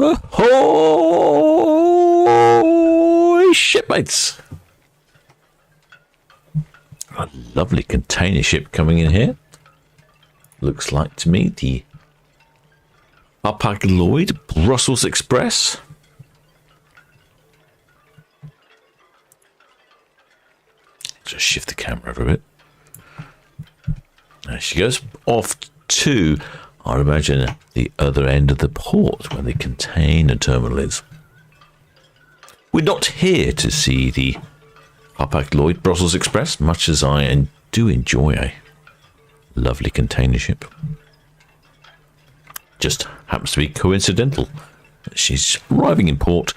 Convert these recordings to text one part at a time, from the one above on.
Ahoy, shipmates! A lovely container ship coming in here. Looks like to me the Hapag-Lloyd Brussels Express. Just shift the camera over a bit. There she goes. Off to, I imagine, the other end of the port where the container terminal is. We're not here to see the Hapag-Lloyd Brussels Express, much as I do enjoy a lovely container ship. Just happens to be coincidental. She's arriving in port.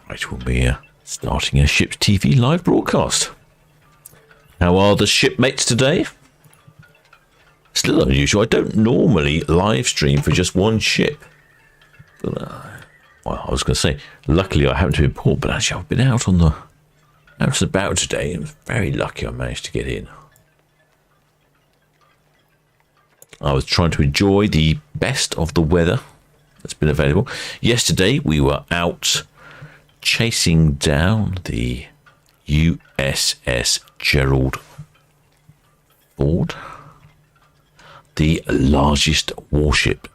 Right, we'll be starting a Ships TV live broadcast. How are the shipmates today? Still unusual. I don't normally live stream for just one ship. But, well, I was going to say, luckily I happen to be in port, but actually I've been out on the out and about today, and I was very lucky I managed to get in. I was trying to enjoy the best of the weather that's been available. Yesterday we were out chasing down the USS Gerald Ford, the largest warship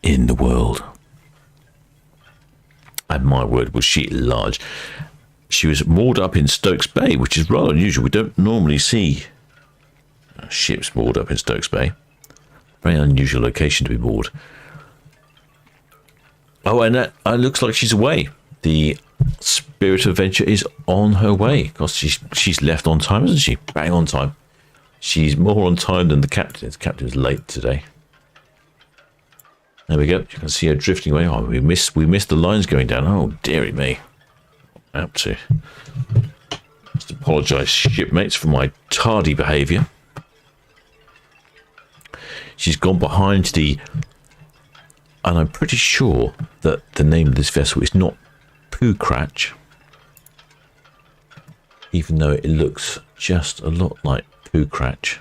in the world. And my word, was she large. She was moored up in Stokes Bay, which is rather unusual. We don't normally see ships moored up in Stokes Bay. Very unusual location to be moored. Oh, and it looks like she's away. The Spirit of Adventure is on her way, because she's left on time, isn't she? Bang on time. She's more on time than the captain. The captain's late today. There we go. You can see her drifting away. Oh, we missed the lines going down. Oh, dearie me. Up to. Just apologise, shipmates, for my tardy behaviour. She's gone behind the... And I'm pretty sure that the name of this vessel is not Poocratch, even though it looks just a lot like Poocratch.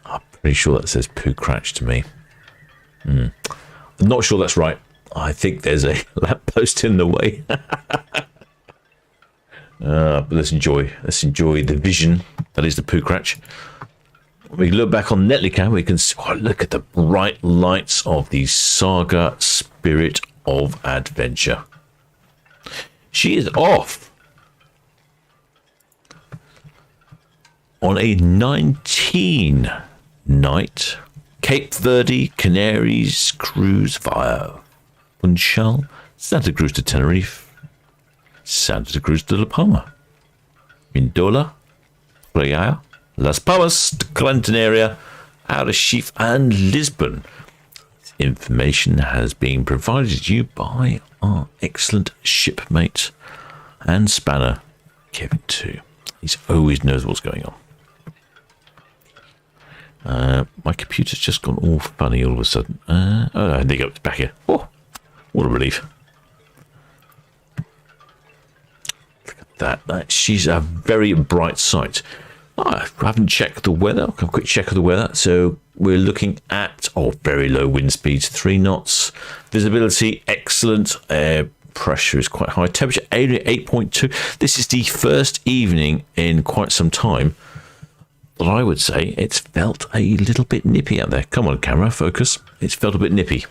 I'm pretty sure that says Poocratch to me. I'm not sure that's right. I think there's a lamppost in the way. But let's enjoy the vision that is the Poocratch. We look back on Netlicam, we can see, look at the bright lights of the SAGA Spirit of Adventure. She is off on a 19-night Cape Verde Canaries cruise via Funchal, Santa Cruz to Tenerife, Santa Cruz de La Palma, Mindola, Playa, Las Palmas, Gran Canaria, Arrecife, and Lisbon. Information has been provided to you by our excellent shipmate and spanner, Kevin too. He always knows what's going on. My computer's just gone all funny all of a sudden. Oh, there you go, it's back here. Oh, what a relief. Look at that. She's a very bright sight. I haven't checked the weather. I'll have a quick check of the weather. So we're looking at very low wind speeds, 3 knots. Visibility, excellent. Air pressure is quite high. Temperature, 8.2. This is the first evening in quite some time that I would say it's felt a little bit nippy out there. Come on, camera, focus. It's felt a bit nippy.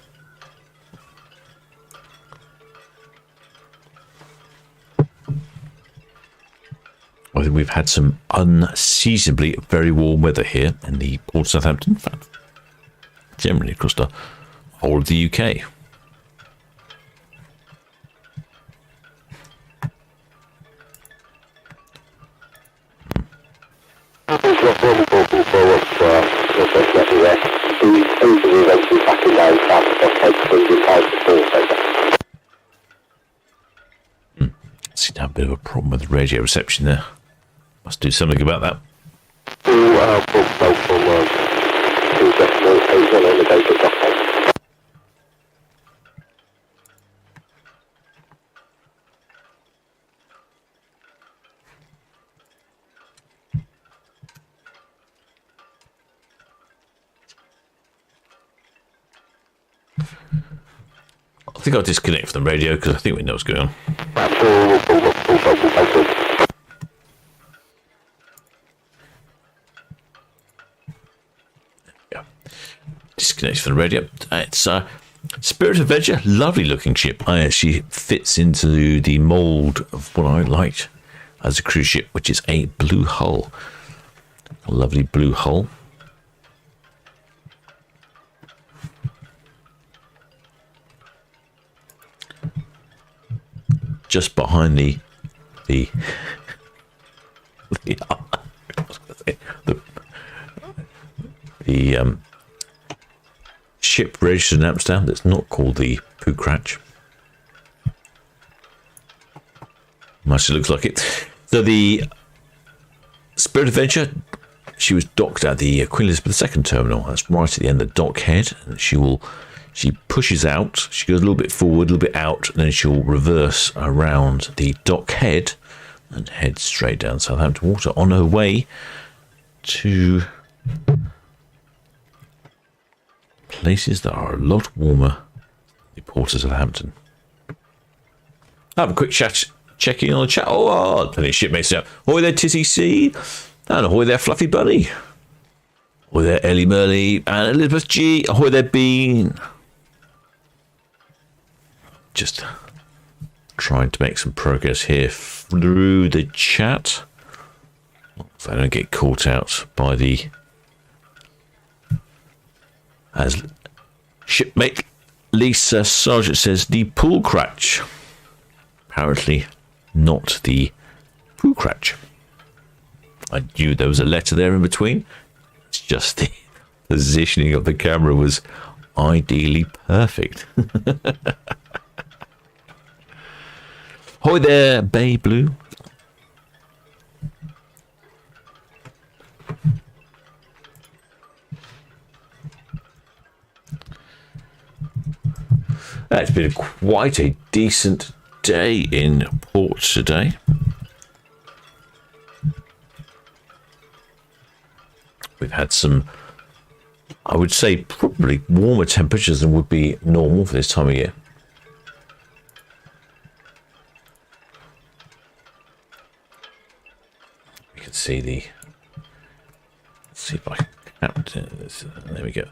I think we've had some unseasonably very warm weather here in the Port of Southampton. In fact, generally across the whole of the UK. Seem to have a bit of a problem with radio reception there. Must do something about that. I think I'll disconnect from the radio because I think we know what's going on. Yeah. Disconnect from the radio. It's Spirit Adventure, lovely looking ship. I actually fits into the mould of what I liked as a cruise ship, which is a blue hull. A lovely blue hull. Just behind the ship registered in Amsterdam that's not called the Pookratch. Much it looks like it. So the Spirit Adventure, she was docked at the Queen Elizabeth II terminal. That's right at the end of the dock head. And she pushes out, she goes a little bit forward, a little bit out, and then she'll reverse around the dock head and head straight down Southampton Water on her way to places that are a lot warmer than the port of Southampton. Have a quick check-in on the chat. Oh, plenty of shipmates out. Ahoy there, Tizzy C, and ahoy there, Fluffy Bunny. Ahoy there, Ellie Merley, and Elizabeth G. Ahoy there, Bean. Just trying to make some progress here through the chat, so I don't get caught out by the, as shipmate Lisa Sargent says, the Pookratch. Apparently not the Pookratch. I knew there was a letter there in between. It's just the positioning of the camera was ideally perfect. Hoy there, Bay Blue. It's been quite a decent day in port today. We've had some, I would say, probably warmer temperatures than would be normal for this time of year. You can see the, let's see if I can, there we go.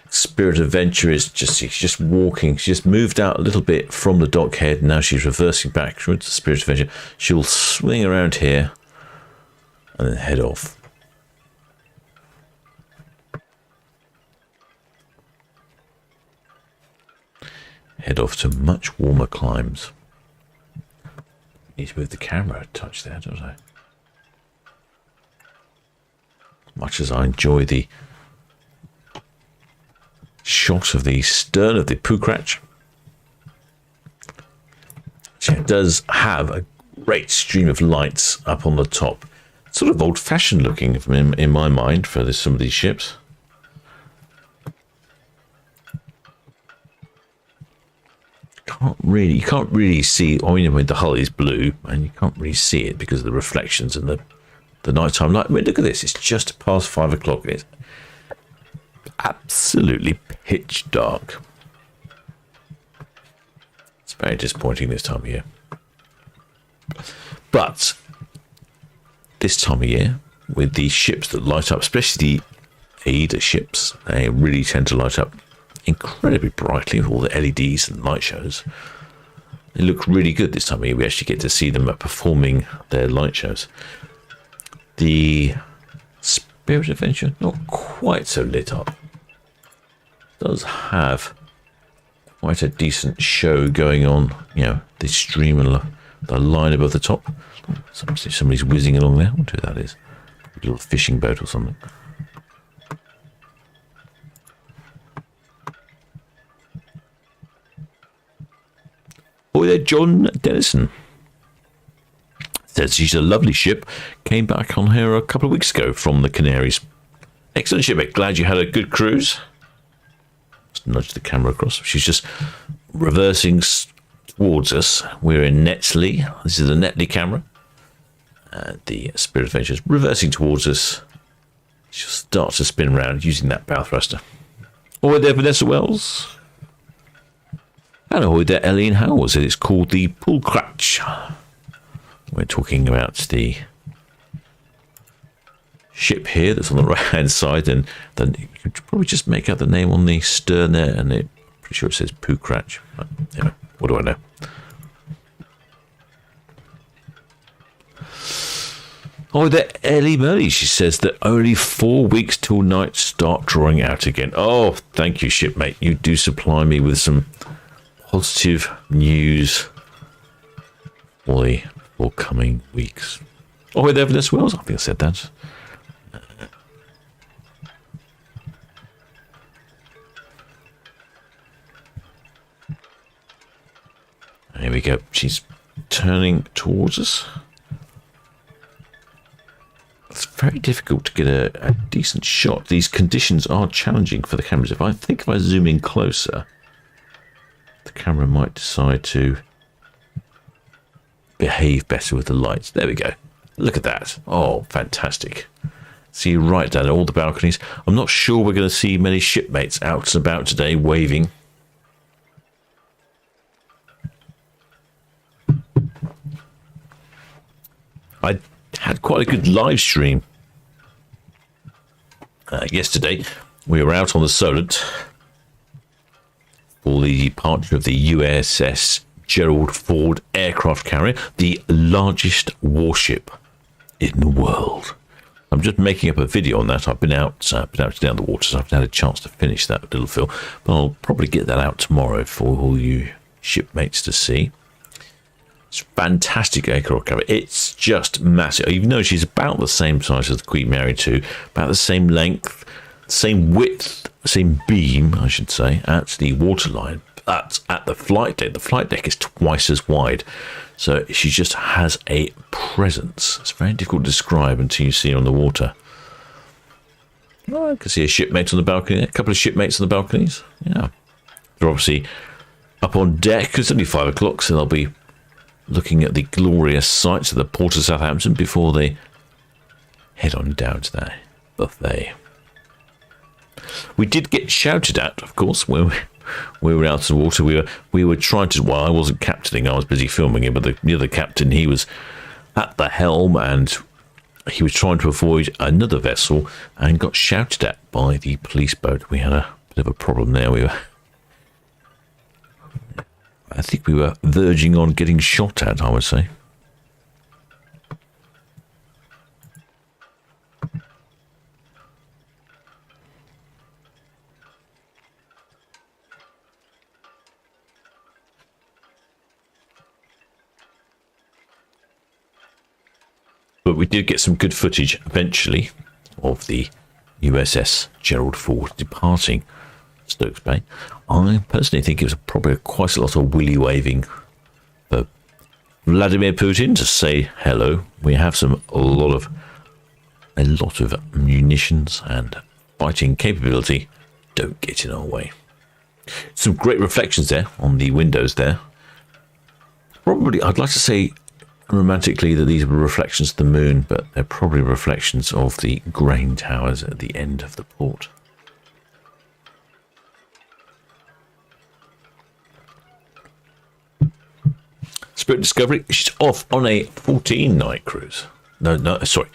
Spirit Adventure is just, she's just walking. She just moved out a little bit from the dock head. Now she's reversing back towards the Spirit Adventure. She'll swing around here and then head off. Head off to much warmer climes. Need to move the camera a touch there, don't I? Much as I enjoy the shot of the stern of the Pookratch, it does have a great stream of lights up on the top. Sort of old-fashioned looking in my mind for some of these ships. You can't really see. I mean, the hull is blue, and you can't really see it because of the reflections and the nighttime light. I mean, look at this. It's just past 5 o'clock. It's absolutely pitch dark. It's very disappointing this time of year. But this time of year, with the ships that light up, especially the AIDA ships, they really tend to light up incredibly brightly with all the LEDs and light shows. They look really good this time of year. We actually get to see them performing their light shows. The Spirit Adventure, not quite so lit up. Does have quite a decent show going on. You know, the stream and the line above the top. Somebody's whizzing along there. I wonder who that is. A little fishing boat or something. Boy there, John Dennison. Says she's a lovely ship. Came back on her a couple of weeks ago from the Canaries. Excellent ship, mate. Glad you had a good cruise. Just nudge the camera across. She's just reversing towards us. We're in Netley. This is the Netley camera. The Spirit Adventure is reversing towards us. She'll start to spin around using that bow thruster. Oh, there, Vanessa Wells. And ahoy there, Ellie and Howells. It's called the Poolcratch. We're talking about the ship here that's on the right hand side, and then you could probably just make out the name on the stern there, and pretty sure it says Poolcratch. But anyway, what do I know? Oh, there, Ellie Murray. She says that only 4 weeks till night start drawing out again. Oh, thank you, shipmate. You do supply me with some positive news for the forthcoming weeks. Oh, there, Vanessa Wells. I think I said that. Here we go. She's turning towards us. It's very difficult to get a decent shot. These conditions are challenging for the cameras. If I zoom in closer, the camera might decide to behave better with the lights. There we go. Look at that. Oh, fantastic. See right down all the balconies. I'm not sure we're going to see many shipmates out and about today waving. I had quite a good live stream yesterday. We were out on the Solent for the departure of the USS Gerald Ford aircraft carrier, the largest warship in the world. I'm just making up a video on that. I've been out down the water, so I haven't had a chance to finish that little film, but I'll probably get that out tomorrow for all you shipmates to see. It's fantastic aircraft carrier. It's just massive. Even though she's about the same size as the Queen Mary 2, about the same length, same width, same beam, I should say, at the waterline. But at the flight deck is twice as wide. So she just has a presence. It's very difficult to describe until you see her on the water. Oh, I can see a shipmate on the balcony. A couple of shipmates on the balconies. Yeah. They're obviously up on deck. It's only 5 o'clock, so they'll be looking at the glorious sights of the port of Southampton before they head on down to that buffet. We did get shouted at, of course, when we were out of the water. We were trying to. Well, I wasn't captaining; I was busy filming it. But the other captain, he was at the helm, and he was trying to avoid another vessel, and got shouted at by the police boat. We had a bit of a problem there. I think we were verging on getting shot at, I would say. But we did get some good footage eventually of the USS Gerald Ford departing Stokes Bay. I personally think it was probably quite a lot of willy waving for Vladimir Putin to say hello. We have a lot of munitions and fighting capability. Don't get in our way. Some great reflections there on the windows there. Probably, I'd like to say romantically that these were reflections of the moon, but they're probably reflections of the grain towers at the end of the port. Spirit Discovery, she's off on a 14-night cruise. Sorry,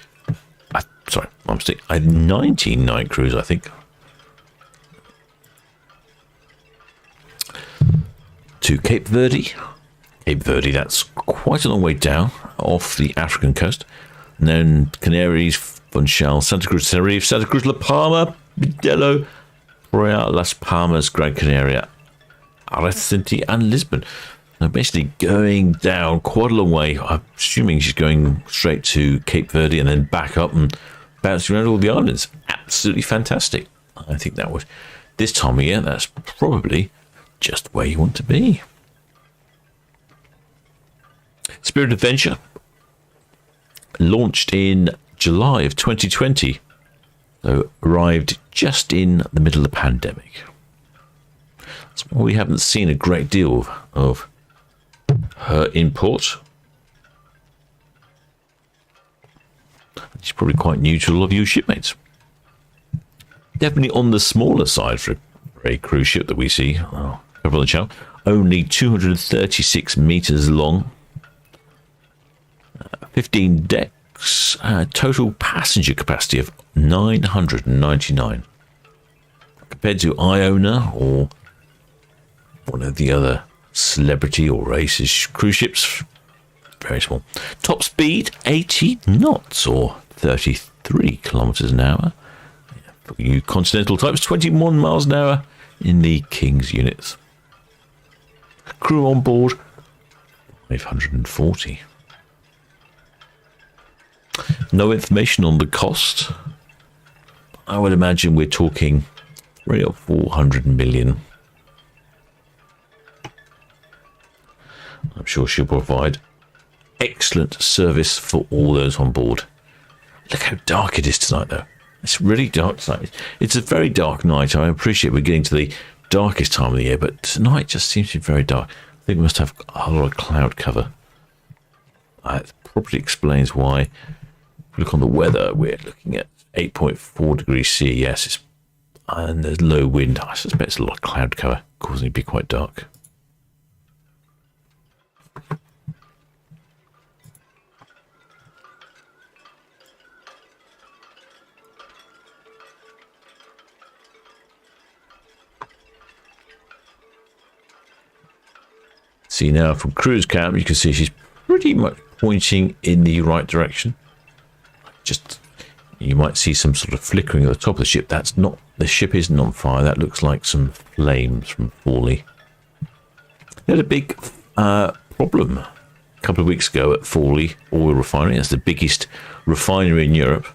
my mistake. A 19-night cruise, I think. To Cape Verde. Cape Verde, that's quite a long way down off the African coast. And then Canaries, Funchal, Santa Cruz, Tenerife, Santa Cruz, La Palma, Modelo, Praia, Las Palmas, Gran Canaria, Arrecife, and Lisbon. Now, basically going down quite a long way. I'm assuming she's going straight to Cape Verde and then back up and bouncing around all the islands. Absolutely fantastic. I think that was, this time of year, that's probably just where you want to be. Spirit Adventure launched in July of 2020, so arrived just in the middle of the pandemic. That's why we haven't seen a great deal of her import. She's probably quite new to a lot of you shipmates. Definitely on the smaller side for a cruise ship that we see. Oh, over on the channel. only 236 meters long, 15 decks, total passenger capacity of 999. Compared to Iona or one of the other celebrity or races cruise ships, very small. Top speed 80 knots or 33 kilometers an hour. For you continental types, 21 miles an hour in the King's units. Crew on board 540. No information on the cost. I would imagine we're talking 300 or 400 million. I'm sure she'll provide excellent service for all those on board. Look how dark it is tonight, though. It's really dark tonight. It's a very dark night. I appreciate we're getting to the darkest time of the year, but tonight just seems to be very dark. I think we must have a lot of cloud cover. That probably explains why. If we look on the weather, we're looking at 8.4 degrees C. Yes, and there's low wind. I suspect it's a lot of cloud cover, causing it to be quite dark. See now from cruise cam, you can see she's pretty much pointing in the right direction. Just, you might see some sort of flickering at the top of the ship. That's not, the ship isn't on fire. That looks like some flames from Fawley. They had a big problem a couple of weeks ago at Fawley Oil Refinery. That's the biggest refinery in Europe.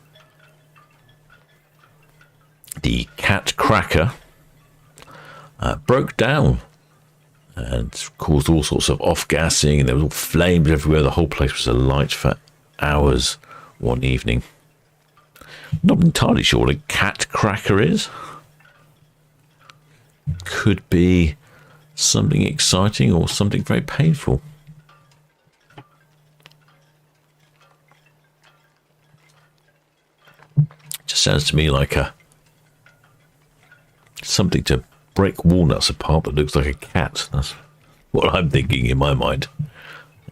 The cat cracker broke down and caused all sorts of off-gassing, and there was all flames everywhere. The whole place was alight for hours one evening. Not entirely sure what a cat cracker is. Could be something exciting or something very painful. Just sounds to me like something to break walnuts apart that looks like a cat. That's what I'm thinking in my mind.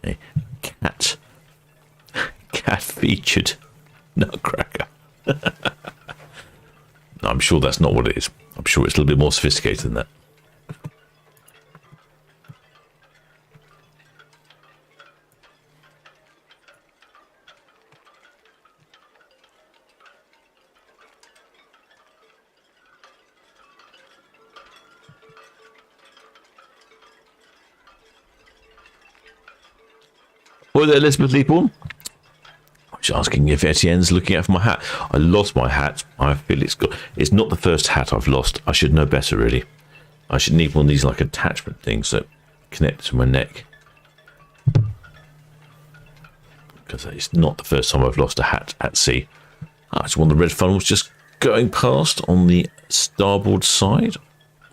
A cat featured nutcracker. I'm sure that's not what it is. I'm sure it's a little bit more sophisticated than that. Hello there, Elizabeth Leaporn. I'm just asking if Etienne's looking out for my hat. I lost my hat. I feel it's not the first hat I've lost. I should know better, really. I should need one of these like attachment things that connect to my neck. Because it's not the first time I've lost a hat at sea. It's one of the red funnels just going past on the starboard side.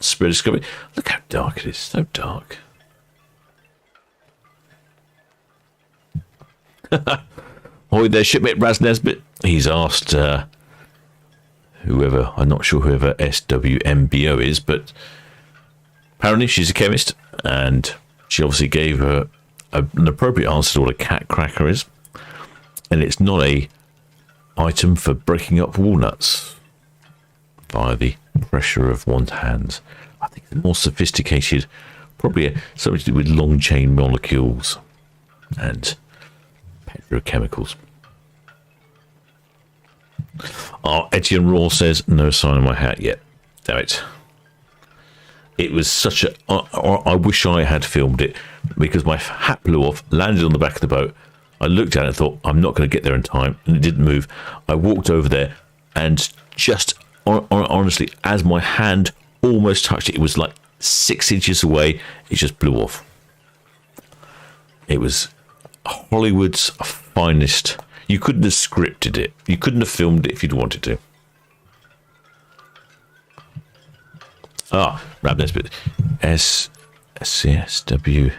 Spirit Discovery. Look how dark it is. So dark. Ahoy there, shipmate Raz Nesbitt. He's asked whoever, I'm not sure whoever SWMBO is, but apparently she's a chemist, and she obviously gave her an appropriate answer to what a cat cracker is, and it's not a item for breaking up walnuts via the pressure of one's hands. I think the more sophisticated, probably something to do with long chain molecules and petrochemicals. Etienne Raw says, no sign of my hat yet. Damn it. It was such a... I wish I had filmed it, because my hat blew off, landed on the back of the boat. I looked at it and thought, I'm not going to get there in time, and it didn't move. I walked over there, and just honestly, as my hand almost touched it, it was like 6 inches away, it just blew off. It was Hollywood's finest. You couldn't have scripted it. You couldn't have filmed it if you'd wanted to. Rabnesbit. SCSW.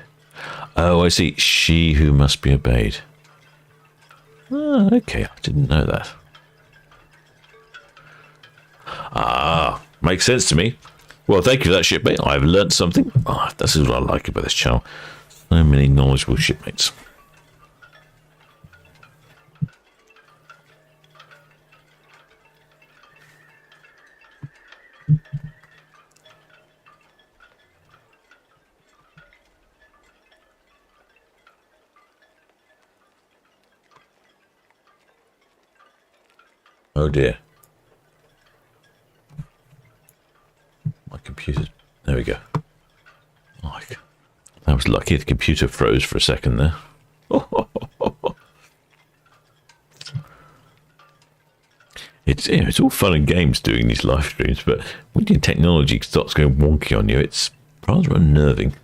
Oh, I see. She who must be obeyed. Oh, okay. I didn't know that. Makes sense to me. Well, thank you for that, shipmate. I've learnt something. This is what I like about this channel. So many knowledgeable shipmates. Oh dear. My computer. There we go. Oh, I was lucky the computer froze for a second there. It's all fun and games doing these live streams, but when your technology starts going wonky on you, it's rather unnerving.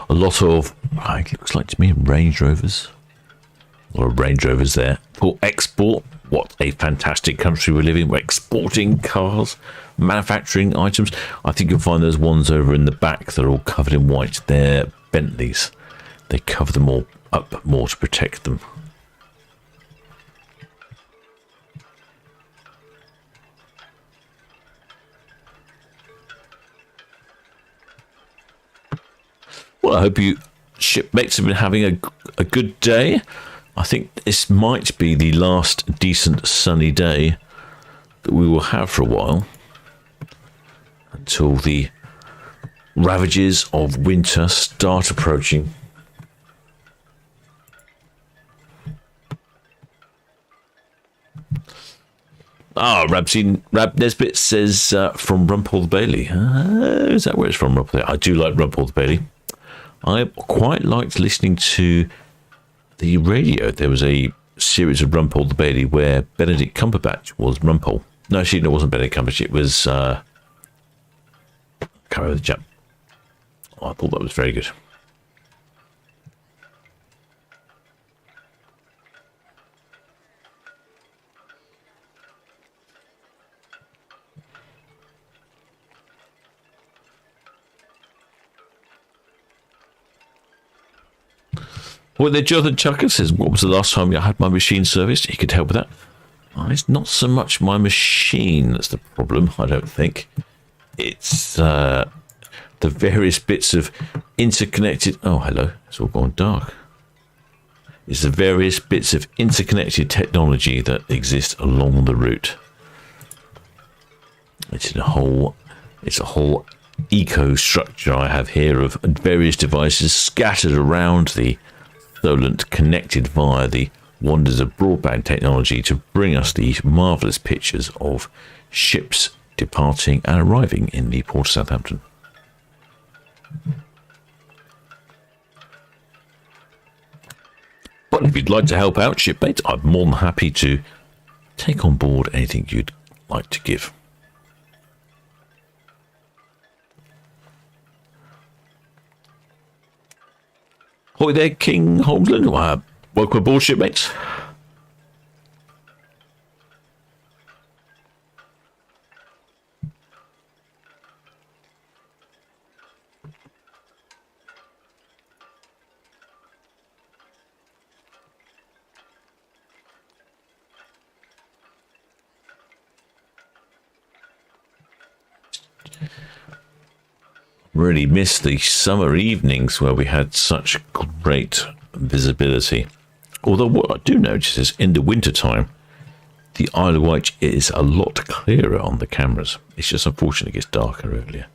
A lot of, it looks like to me, Range Rovers. A lot of Range Rovers there. For export, what a fantastic country we live in. We're exporting cars, manufacturing items. I think you'll find those ones over in the back that are all covered in white. They're Bentleys. They cover them all up more to protect them. Well, I hope you shipmates have been having a good day. I think this might be the last decent sunny day that we will have for a while until the ravages of winter start approaching. Rab Nesbitt says from Rumpole the Bailey. Is that where it's from, Rumpole? I do like Rumpole the Bailey. I quite liked listening to the radio. There was a series of Rumpole the Bailey where Benedict Cumberbatch was Rumpole. No, actually, it wasn't Benedict Cumberbatch. It was... I can't remember the chap. Oh, I thought that was very good. Well, the Jonathan Chucker says, what was the last time I had my machine serviced? He could help with that. It's not so much my machine that's the problem, I don't think. It's the various bits of interconnected... Oh, hello. It's all gone dark. It's the various bits of interconnected technology that exist along the route. It's a whole eco structure I have here of various devices scattered around the Solent, connected via the wonders of broadband technology to bring us the marvellous pictures of ships departing and arriving in the port of Southampton. But if you'd like to help out, shipmates, I'm more than happy to take on board anything you'd like to give. Hi there, King Holmesland. Welcome aboard, shipmates. Really missed the summer evenings where we had such great visibility. Although what I do notice is in the winter time, the Isle of Wight is a lot clearer on the cameras. It's just unfortunate it gets darker earlier.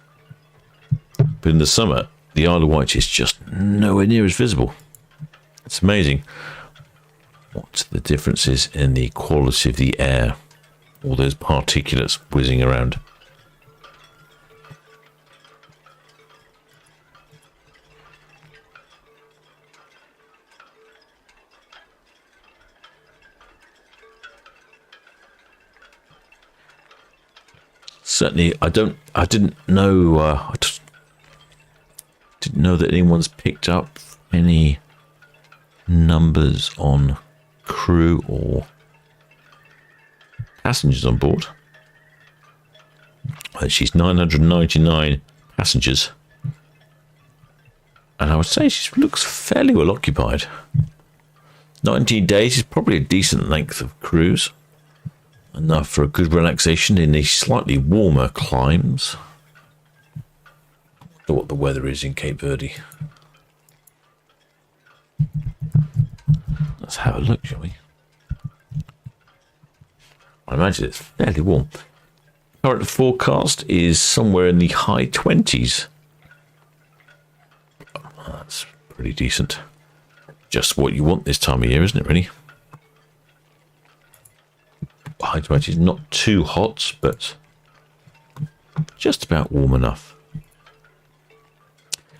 But in the summer, the Isle of Wight is just nowhere near as visible. It's amazing what the difference is in the quality of the air. All those particulates whizzing around. Certainly, I didn't know. Didn't know that anyone's picked up any numbers on crew or passengers on board. And she's 999 passengers. And I would say she looks fairly well occupied. 19 days is probably a decent length of cruise. Enough for a good relaxation in these slightly warmer climes. I wonder what the weather is in Cape Verde. Let's have a look, shall we? I imagine it's fairly warm. Current forecast is somewhere in the high 20s. That's pretty decent. Just what you want this time of year, isn't it, really? High 20s, not too hot, but just about warm enough.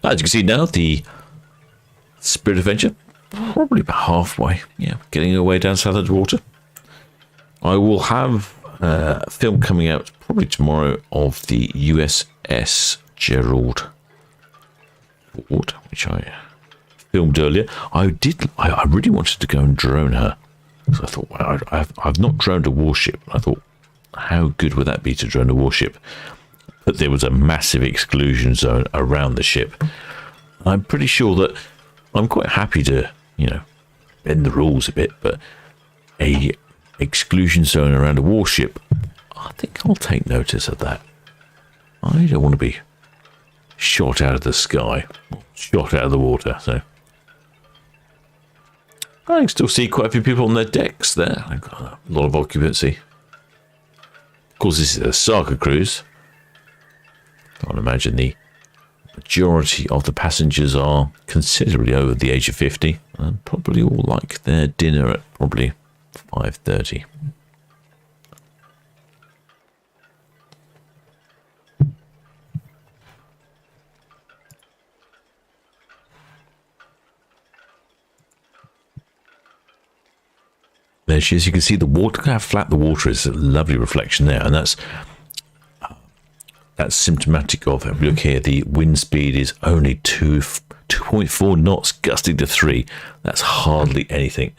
As you can see now, the Spirit Adventure, probably about halfway. Yeah, getting away down south of the water. I will have a film coming out probably tomorrow of the USS Gerald Ford, which I filmed earlier. I really wanted to go and drone her. So I thought, well, I've not droned a warship. I thought, how good would that be to drone a warship? But there was a massive exclusion zone around the ship. I'm pretty sure that I'm quite happy to, bend the rules a bit, but a exclusion zone around a warship, I think I'll take notice of that. I don't want to be shot out of the sky, shot out of the water, so I can still see quite a few people on their decks there. I've got a lot of occupancy. Of course, this is a SAGA cruise. I would imagine the majority of the passengers are considerably over the age of 50 and probably all like their dinner at probably 5:30. There she is. You can see the water. Look how flat the water is. A lovely reflection there, and that's symptomatic of. If you look here, the wind speed is only 2.4 knots, gusting to 3. That's hardly anything.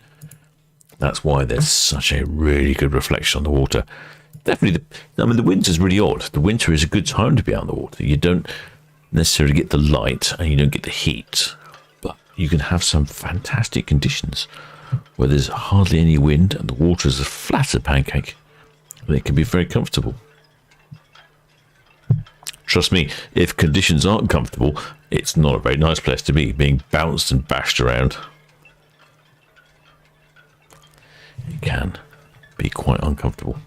That's why there's such a really good reflection on the water. Definitely, the winter is really odd. The winter is a good time to be out on the water. You don't necessarily get the light and you don't get the heat, but you can have some fantastic conditions where there's hardly any wind and the water is as flat as a pancake, and it can be very comfortable. Trust me, if conditions aren't comfortable, it's not a very nice place to be, being bounced and bashed around. It can be quite uncomfortable.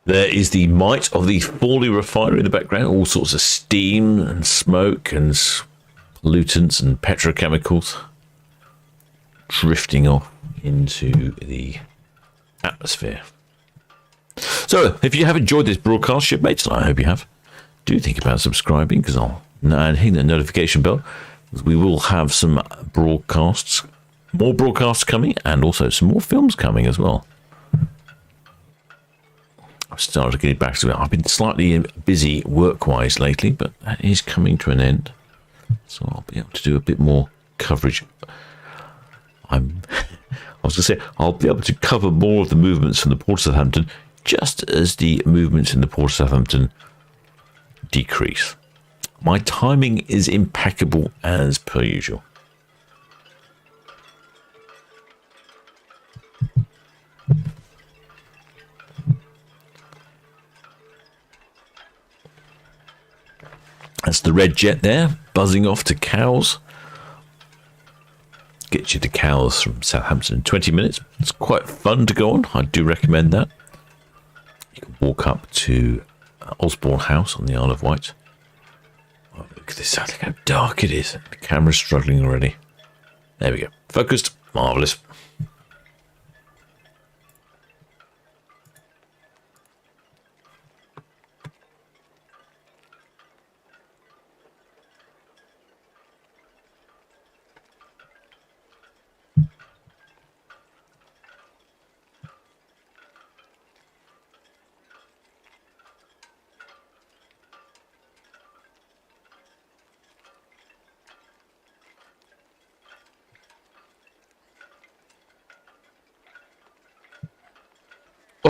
There is the might of the Fawley refinery in the background, all sorts of steam and smoke and pollutants and petrochemicals drifting off into the atmosphere. So, if you have enjoyed this broadcast, shipmates, and I hope you have, do think about subscribing and hitting the notification bell, because we will have some broadcasts, more broadcasts coming, and also some more films coming as well. I've started getting back to it. I've been slightly busy work-wise lately, but that is coming to an end. So I'll be able to do a bit more coverage. I was going to say, I'll be able to cover more of the movements from the Port of Southampton, just as the movements in the Port of Southampton decrease. My timing is impeccable as per usual. That's the red jet there, buzzing off to Cowes. Gets you to Cowes from Southampton in 20 minutes. It's quite fun to go on. I do recommend that. You can walk up to Osborne House on the Isle of Wight. Oh, look at this. Look how dark it is. The camera's struggling already. There we go. Focused. Marvellous.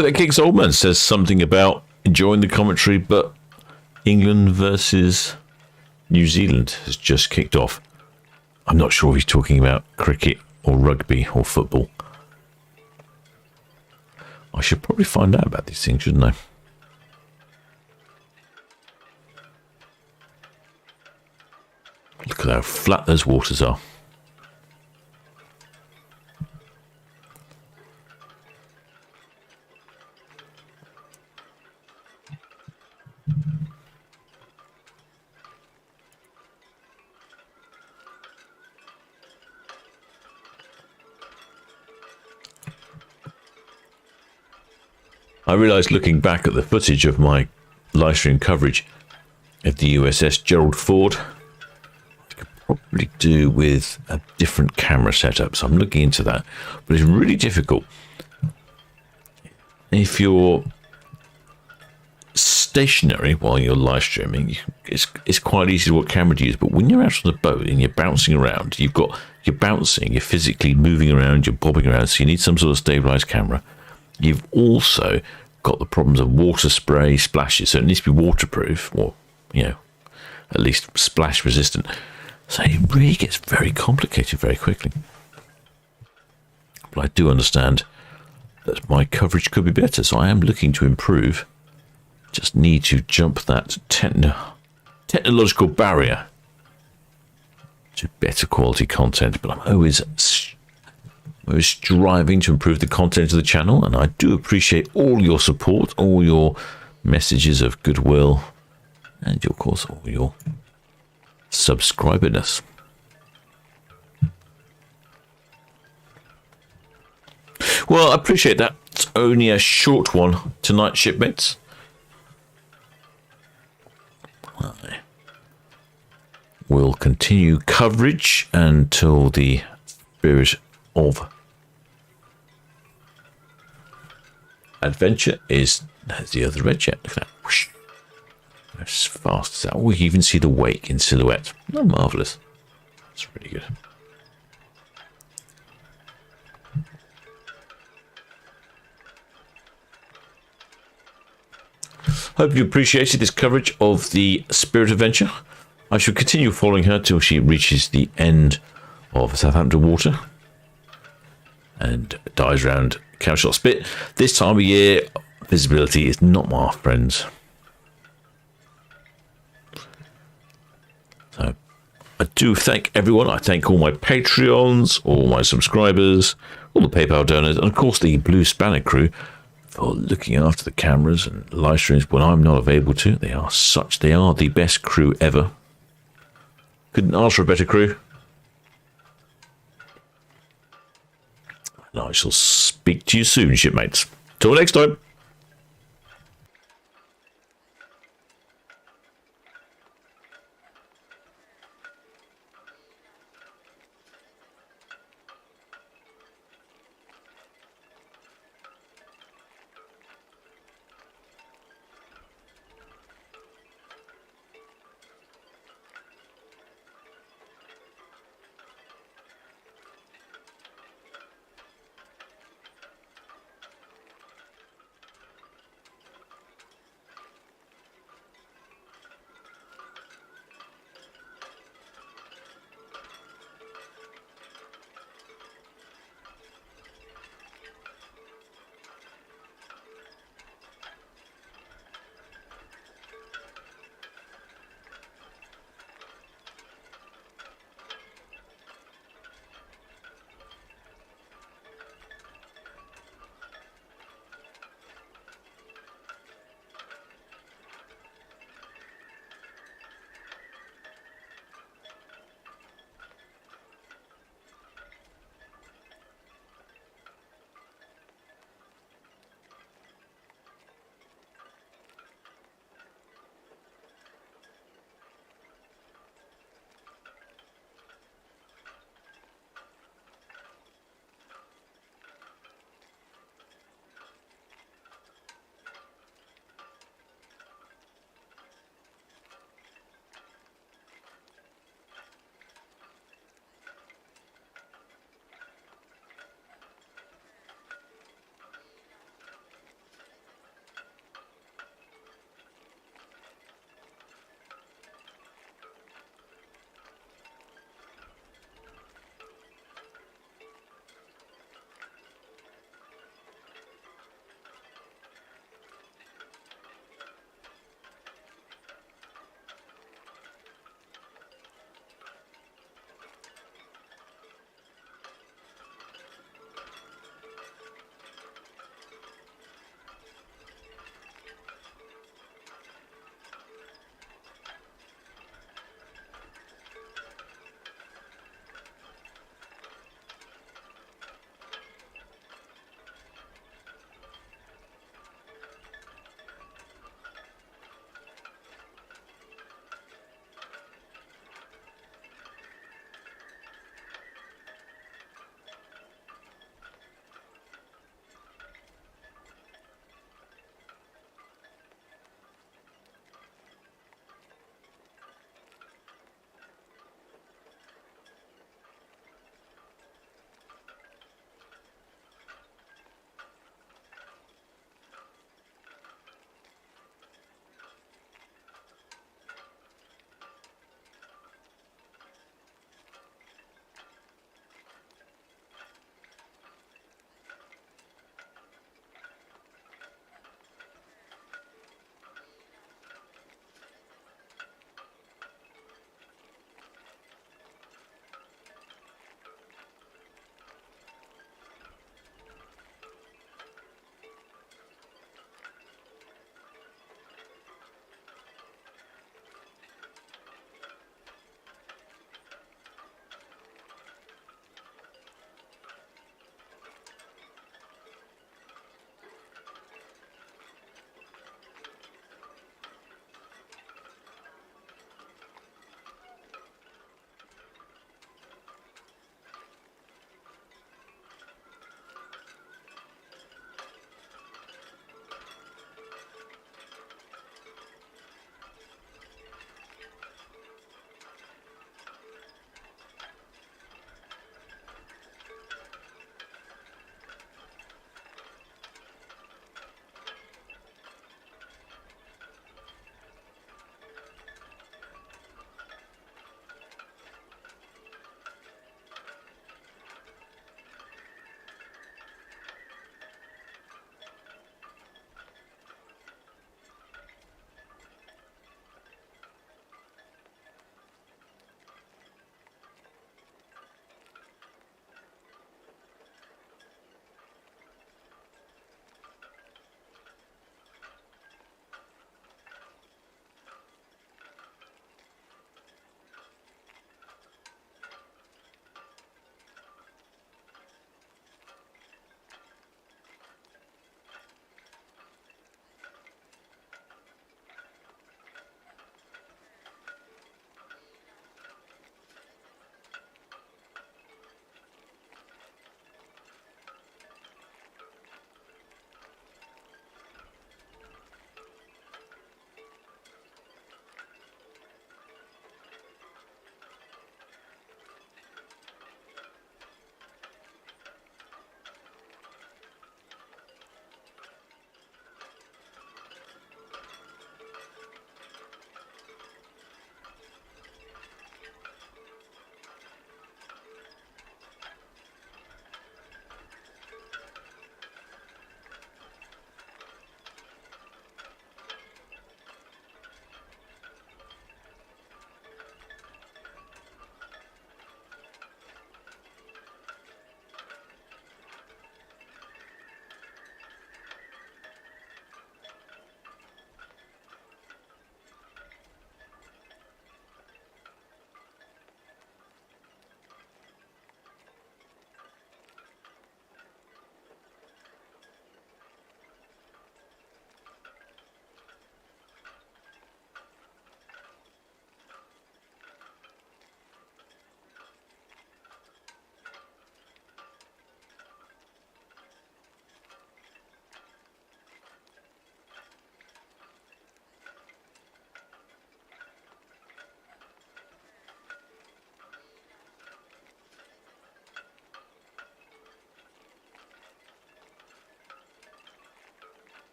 Oh, that Kicks Oldman says something about enjoying the commentary, but England versus New Zealand has just kicked off. I'm not sure if he's talking about cricket or rugby or football. I should probably find out about these things, shouldn't I? Look at how flat those waters are. I realised looking back at the footage of my live stream coverage of the USS Gerald Ford, I could probably do with a different camera setup, so I'm looking into that. But it's really difficult. If you're stationary while you're live streaming, it's quite easy to what camera to use. But when you're out on the boat and you're bouncing around, you're bouncing, you're physically moving around, you're bobbing around, so you need some sort of stabilized camera. You've also got the problems of water spray splashes, so it needs to be waterproof, or at least splash resistant. So it really gets very complicated very quickly. But I do understand that my coverage could be better, so I am looking to improve. Just need to jump that technological barrier to better quality content. But I'm always striving to improve the content of the channel, and I do appreciate all your support, all your messages of goodwill, and of course all your subscriberness. Well, I appreciate that. It's only a short one tonight, shipmates. We'll continue coverage until the Spirit of Adventure is. There's the other red jet. Look at that. Whoosh. As fast as that. We can even see the wake in silhouette. Oh, marvellous. That's really good. Hope you appreciated this coverage of the Spirit Adventure. I shall continue following her till she reaches the end of Southampton water and dies around Cowshot Spit. This time of year, visibility is not my friends. So I do thank everyone. I thank all my Patreons, all my subscribers, all the PayPal donors, and of course the Blue Spanner crew for looking after the cameras and live streams when I'm not available to. They are the best crew ever. Couldn't ask for a better crew. And I shall speak to you soon, shipmates. Till next time.